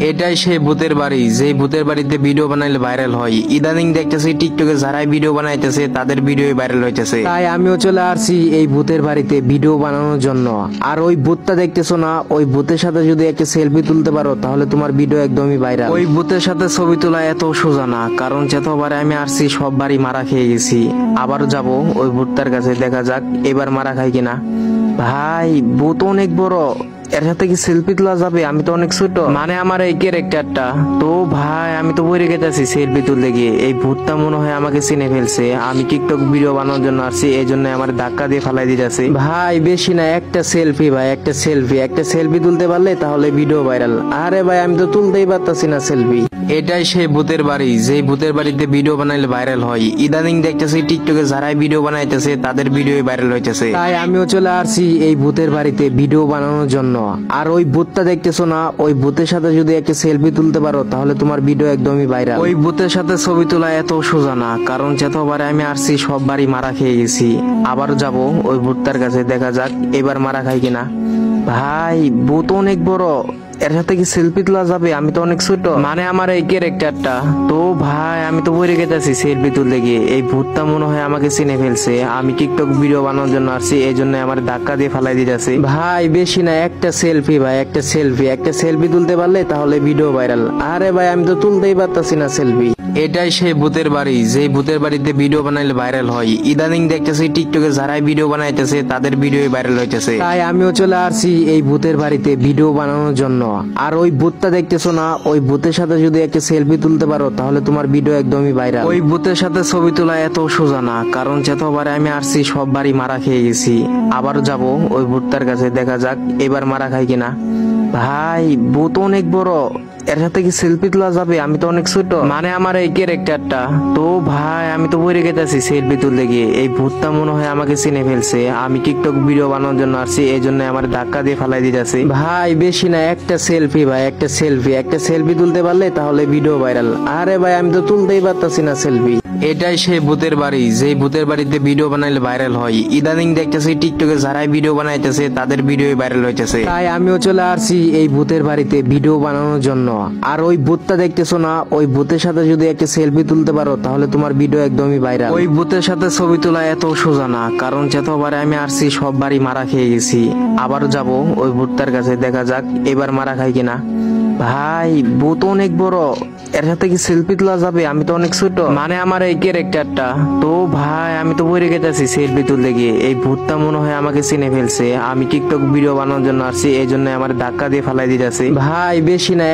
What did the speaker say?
এটাই সেই ভূতের বাড়ি, যেই ভূতের বাড়িতে ভিডিও বানাইলে ভাইরাল হয়। ইদানিং দেখতেছি টিকটকে যারাই ভিডিও বানাইতেছে তাদের ভিডিও ভাইরাল হইতেছে। তাই আমিও চলে আসছি এই ভূতের বাড়িতে ভিডিও বানানোর জন্য। আর ওই ভূতটা দেখতেছো না, ওই ভূতের সাথে যদি একটা সেলফি তুলতে পারো তাহলে তোমার ভিডিও একদমই ভাইরাল। ওই ভূতের সাথে ছবি তোলা এত সোজা না, কারণ যতবারে আমি আসছি সব বাড়ি মারা খেয়ে গেছি। আবার যাব ওই ভূতটার কাছে, দেখা যাক এবার মারা খাই কিনা। ভাই ভূত অনেক বড়, এর সাথে কি সেলফি তোলা যাবে? আমি তো অনেক ছোট, মানে আমার এই ক্যারেক্টারটা। তো ভাই আমি তো বইরে গেছি সেলফি তুলতে গিয়ে। এই ভূতটা মনে হয় আমাকে চিনে ফেলছে। আমি টিকটক ভিডিও বানানোর জন্য আসছি, এই জন্য আমার ধাক্কা দিয়ে ফালাই দিতেছে। ভাই বেশি না, একটা সেলফি ভাই, একটা সেলফি তুলতে পারলে তাহলে ভিডিও ভাইরাল। আরে ভাই আমি তো তুলতেই পারতাছি না সেলফি। এটাই সেই ভূতের বাড়ি, যেই ভূতের বাড়িতে ভিডিও বানাইলে ভাইরাল হয়। ইদানিং দেখতেছি টিকটকে যারাই ভিডিও বানাইতেছে তাদের ভিডিও ভাইরাল হইতেছে। তাই আমিও চলে আসছি এই ভূতের বাড়িতে ভিডিও বানানোর জন্য। আর ওই ভূতটা দেখতেছো না, ওই ভূতের সাথে যদি একটা সেলফি তুলতে পারো তাহলে তোমার ভিডিও একদমই ভাইরাল। ওই ভূতের সাথে ছবি তোলা এত সোজা না, কারণ যতবারে আমি আসছি সব বাড়ি মারা খেয়ে গেছি। আবার যাব ওই ভূতটার কাছে, দেখা যাক এবার মারা খাই কিনা। ভাই ভূত অনেক বড়, এর সাথে কি সেলফি তোলা যাবে? আমি তো অনেক ছোট, মানে আমার এই ক্যারেক্টারটা। তো ভাই আমি তো বইরে গেছি সেলফি তুলতে গিয়ে। এই ভূতটা মনে হয় আমাকে চিনে ফেলছে। আমি টিকটক ভিডিও বানানোর জন্য আসছি, এই জন্য আমার ধাক্কা দিয়ে ফালাই দিতেছে। ভাই বেশি না, একটা সেলফি ভাই, একটা সেলফি তুলতে পারলে তাহলে ভিডিও ভাইরাল। আরে ভাই আমি তো তুলতেই পারতাছি না সেলফি। এটাই সেই ভূতের বাড়ি, যেই ভূতের বাড়িতে ভিডিও বানাইলে ভাইরাল হয়। ইদানিং দেখতেছি টিকটকে যারাই ভিডিও বানাইতেছে তাদের ভিডিও ভাইরাল হইতেছে। তাই আমিও চলে আসছি এই ভূতের বাড়িতে ভিডিও বানানোর জন্য। আর ওই ভূতটা দেখতেছো না, ওই ভূতের সাথে যদি একটা সেলফি তুলতে পারো তাহলে তোমার ভিডিও একদমই ভাইরাল। ওই ভূতের সাথে ছবি তোলা এত সোজা না, কারণ যতবারে আমি আসছি সব বাড়ি মারা খেয়ে গেছি। আবার যাব ওই ভূতটার কাছে, দেখা যাক এবার মারা খাই কিনা। ভাই ভূত অনেক বড়, এর সাথে কি সেলফি তোলা যাবে? আমি তো অনেক ছোট, মানে আমার এই ক্যারেক্টারটা। তো ভাই আমি তো বইরে গেছি সেলফি তুলতে গিয়ে। এই ভূতটা মনে হয় আমাকে চিনে ফেলছে। আমি টিকটক ভিডিও বানানোর জন্য আসছি, এই জন্য আমার ধাক্কা দিয়ে ফালাই দিতেছে। ভাই বেশি না, একটা সেলফি ভাই, একটা সেলফি তুলতে পারলে তাহলে ভিডিও ভাইরাল। আরে ভাই আমি তো তুলতেই পারতাছি না সেলফি। এটাই সেই ভূতের বাড়ি, যেই ভূতের বাড়িতে ভিডিও বানাইলে ভাইরাল হয়। ইদানিং দেখতেছি টিকটকে যারাই ভিডিও বানাইতেছে তাদের ভিডিও ভাইরাল হইতেছে। তাই আমিও চলে আসছি এই ভূতের বাড়িতে ভিডিও বানানোর জন্য। আর ওই ভূতটা দেখতেছো না, ওই ভূতের সাথে যদি একটা সেলফি তুলতে পারো তাহলে তোমার ভিডিও একদমই ভাইরাল। ওই ভূতের সাথে ছবি তোলা এত সোজা না, কারণ যতবারে আমি আসছি সব বাড়ি মারা খেয়ে গেছি। আবার যাব ওই ভূতটার কাছে, দেখা যাক এবার মারা খাই কিনা। ভাই ভূত অনেক বড়, এর সাথে কি সেলফি তোলা যাবে? আমি তো অনেক ছোট, মানে আমার এই ক্যারেক্টারটা। তো ভাই আমি তো বইরে গেছি সেলফি তুলতে গিয়ে। এই ভূতটা মনে হয় আমাকে চিনে ফেলছে। আমি টিকটক ভিডিও বানানোর জন্য আসছি, এই জন্য আমার ধাক্কা দিয়ে ফালাই দিতেছে। ভাই বেশি না,